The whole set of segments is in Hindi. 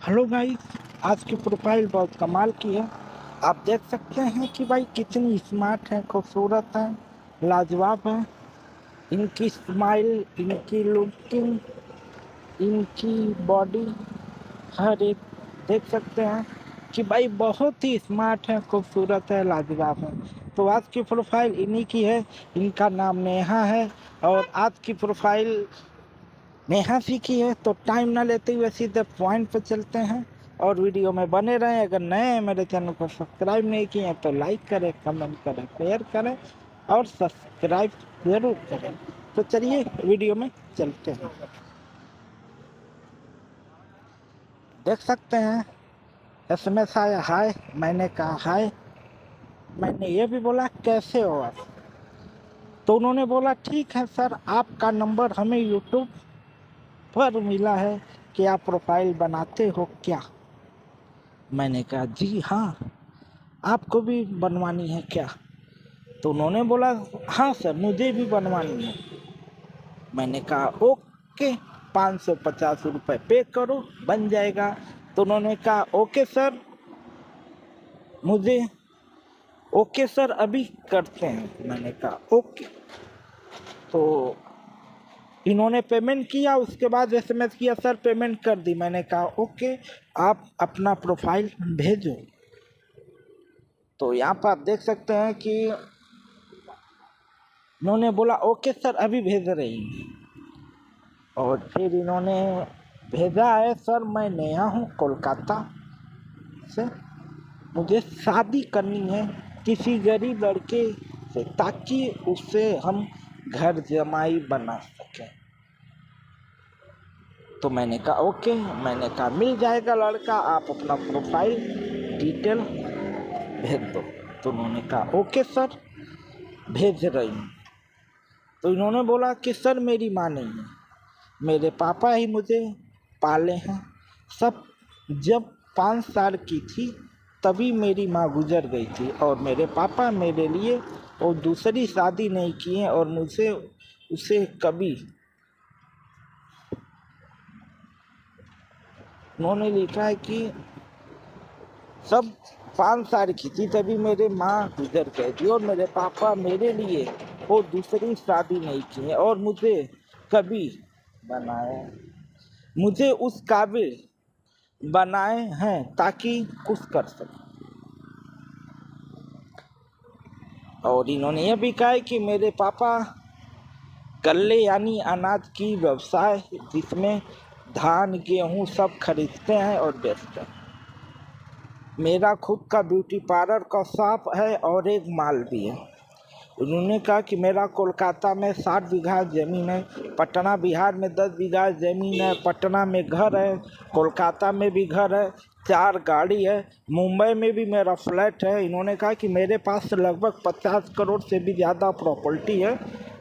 हेलो गाइस, आज की प्रोफाइल बहुत कमाल की है। आप देख सकते हैं कि भाई कितनी स्मार्ट है, खूबसूरत है, लाजवाब है। इनकी स्माइल, इनकी लुकिंग, इनकी बॉडी, हर एक देख सकते हैं कि भाई बहुत ही स्मार्ट है, खूबसूरत है, लाजवाब है। तो आज की प्रोफाइल इन्हीं की है। इनका नाम नेहा है और आज की प्रोफाइल नेहा सीखी है। तो टाइम ना लेते हुए सीधे पॉइंट पे चलते हैं और वीडियो में बने रहें। अगर नए हैं मेरे चैनल को सब्सक्राइब नहीं किए हैं तो लाइक करें, कमेंट करें, शेयर करें और सब्सक्राइब जरूर करें। तो चलिए वीडियो में चलते हैं। देख सकते हैं SMS आया हाय, मैंने कहा हाय। मैंने ये भी बोला कैसे हो आप, तो उन्होंने बोला ठीक है सर, आपका नंबर हमें यूट्यूब पर मिला है कि आप प्रोफाइल बनाते हो क्या। मैंने कहा जी हाँ, आपको भी बनवानी है क्या। तो उन्होंने बोला हाँ सर, मुझे भी बनवानी है। मैंने कहा ओके, 550 रुपये पे करो, बन जाएगा। तो उन्होंने कहा ओके सर, मुझे ओके सर अभी करते हैं। मैंने कहा ओके। तो इन्होंने पेमेंट किया, उसके बाद SMS किया सर पेमेंट कर दी। मैंने कहा ओके, आप अपना प्रोफाइल भेजो। तो यहाँ पर आप देख सकते हैं कि इन्होंने बोला ओके सर अभी भेज रही हूँ। और फिर इन्होंने भेजा है सर, मैं नया हूँ कोलकाता से, मुझे शादी करनी है किसी गरीब लड़के से ताकि उससे हम घर जमाई बना सकें। तो मैंने कहा ओके, मैंने कहा मिल जाएगा लड़का, आप अपना प्रोफाइल डिटेल भेज दो। तो उन्होंने कहा ओके सर भेज रही हूँ। तो इन्होंने बोला कि सर मेरी माँ नहीं है, मेरे पापा ही मुझे पाले हैं सब। जब 5 साल की थी तभी मेरी माँ गुजर गई थी और मेरे पापा मेरे लिए और दूसरी शादी नहीं किए और मुझे उसे कभी, उन्होंने लिखा है कि सब 5 साल की थी तभी मेरे माँ गुजर गई थी और मेरे पापा मेरे लिए वो दूसरी शादी नहीं किए और मुझे कभी बनाया, मुझे उस काबिल बनाए हैं ताकि कुछ कर सके। और इन्होंने यह भी कहा है कि मेरे पापा गल्ले यानी अनाज की व्यवसाय, जिसमें धान गेहूँ सब खरीदते हैं और बेचते हैं। मेरा खुद का ब्यूटी पार्लर का शॉप है और एक माल भी है। उन्होंने कहा कि मेरा कोलकाता में 60 बीघा ज़मीन है, पटना बिहार में 10 बीघा ज़मीन है, पटना में घर है, कोलकाता में भी घर है, 4 गाड़ी है, मुंबई में भी मेरा फ्लैट है। इन्होंने कहा कि मेरे पास लगभग 50 करोड़ से भी ज़्यादा प्रॉपर्टी है।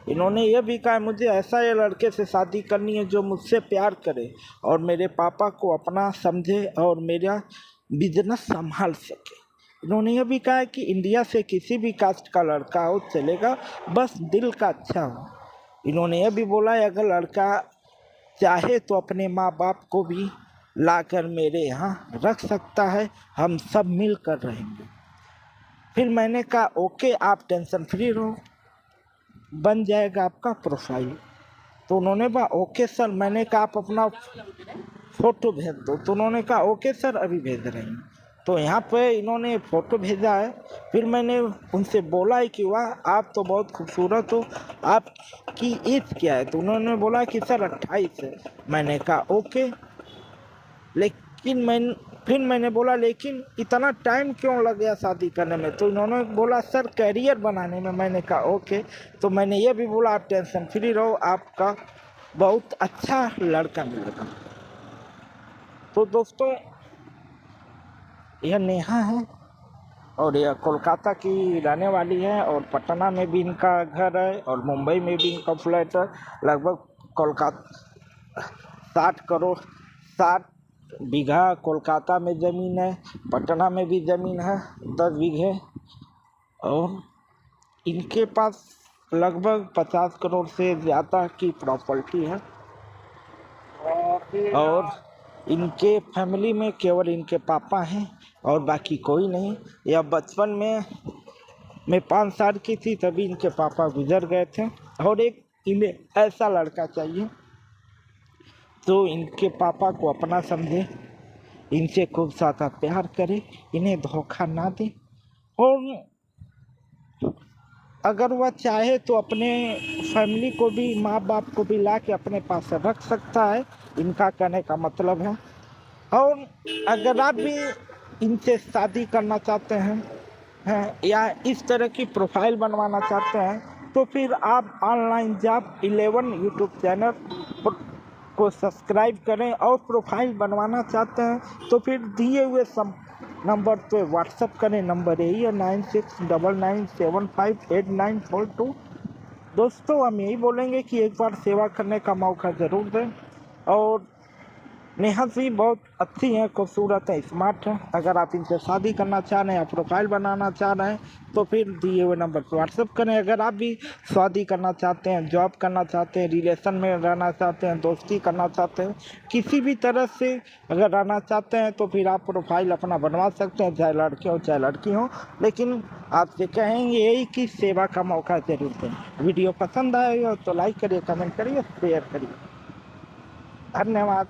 इन्होंने ये भी कहा मुझे ऐसा ये लड़के से शादी करनी है जो मुझसे प्यार करे और मेरे पापा को अपना समझे और मेरा बिजनेस संभाल सके। इन्होंने यह भी कहा कि इंडिया से किसी भी कास्ट का लड़का हो चलेगा, बस दिल का अच्छा हो। इन्होंने यह भी बोला अगर लड़का चाहे तो अपने माँ बाप को भी लाकर मेरे यहाँ रख सकता है, हम सब मिल कर रहेंगे। फिर मैंने कहा ओके, आप टेंशन फ्री रहो, बन जाएगा आपका प्रोफाइल। तो उन्होंने कहा ओके सर। मैंने कहा आप अपना फ़ोटो भेज दो। तो उन्होंने कहा ओके सर अभी भेज रहे हैं। तो यहाँ पे इन्होंने फ़ोटो भेजा है। फिर मैंने उनसे बोला है कि वाह आप तो बहुत खूबसूरत हो, आपकी एज क्या है। तो उन्होंने बोला कि सर 28 है। मैंने कहा ओके, लेकिन फिर मैंने बोला लेकिन इतना टाइम क्यों लग गया शादी करने में। तो इन्होंने बोला सर करियर बनाने में। मैंने कहा ओके। तो मैंने ये भी बोला आप टेंशन फ्री रहो, आपका बहुत अच्छा लड़का मिलेगा। तो दोस्तों यह नेहा है और यह कोलकाता की रहने वाली है और पटना में भी इनका घर है और मुंबई में भी इनका फ्लैट है। लगभग कोलकाता 60 बीघा कोलकाता में ज़मीन है, पटना में भी ज़मीन है 10 बीघे और इनके पास लगभग 50 करोड़ से ज़्यादा की प्रॉपर्टी है। और इनके फैमिली में केवल इनके पापा हैं और बाकी कोई नहीं। यह बचपन में मैं 5 साल की थी तभी इनके पापा गुजर गए थे और एक इन्हें ऐसा लड़का चाहिए तो इनके पापा को अपना समझे, इनसे खूब ज़्यादा प्यार करे, इन्हें धोखा ना दे और अगर वह चाहे तो अपने फैमिली को भी, माँ बाप को भी ला के अपने पास रख सकता है, इनका कहने का मतलब है। और अगर आप भी इनसे शादी करना चाहते हैं या इस तरह की प्रोफाइल बनवाना चाहते हैं तो फिर आप ऑनलाइन जॉब 11 यूट्यूब चैनल को सब्सक्राइब करें और प्रोफाइल बनवाना चाहते हैं तो फिर दिए हुए नंबर पे व्हाट्सअप करें। नंबर यही है 9699758942। दोस्तों हम यही बोलेंगे कि एक बार सेवा करने का मौका ज़रूर दें। और नेहा जी बहुत अच्छी हैं, खूबसूरत है, स्मार्ट है। अगर आप इनसे शादी करना चाह रहे हैं या प्रोफाइल बनाना चाह रहे हैं तो फिर दिए हुए नंबर पर व्हाट्सअप करें। अगर आप भी शादी करना चाहते हैं, जॉब करना चाहते हैं, रिलेशन में रहना चाहते हैं, दोस्ती करना चाहते हैं, किसी भी तरह से अगर रहना चाहते हैं तो फिर आप प्रोफाइल अपना बनवा सकते हैं, चाहे लड़के हो चाहे लड़की हो। लेकिन आपसे कहेंगे यही कि सेवा का मौका जरूर दें। वीडियो पसंद आएगा तो लाइक करिए, कमेंट करिए, शेयर करिए। धन्यवाद।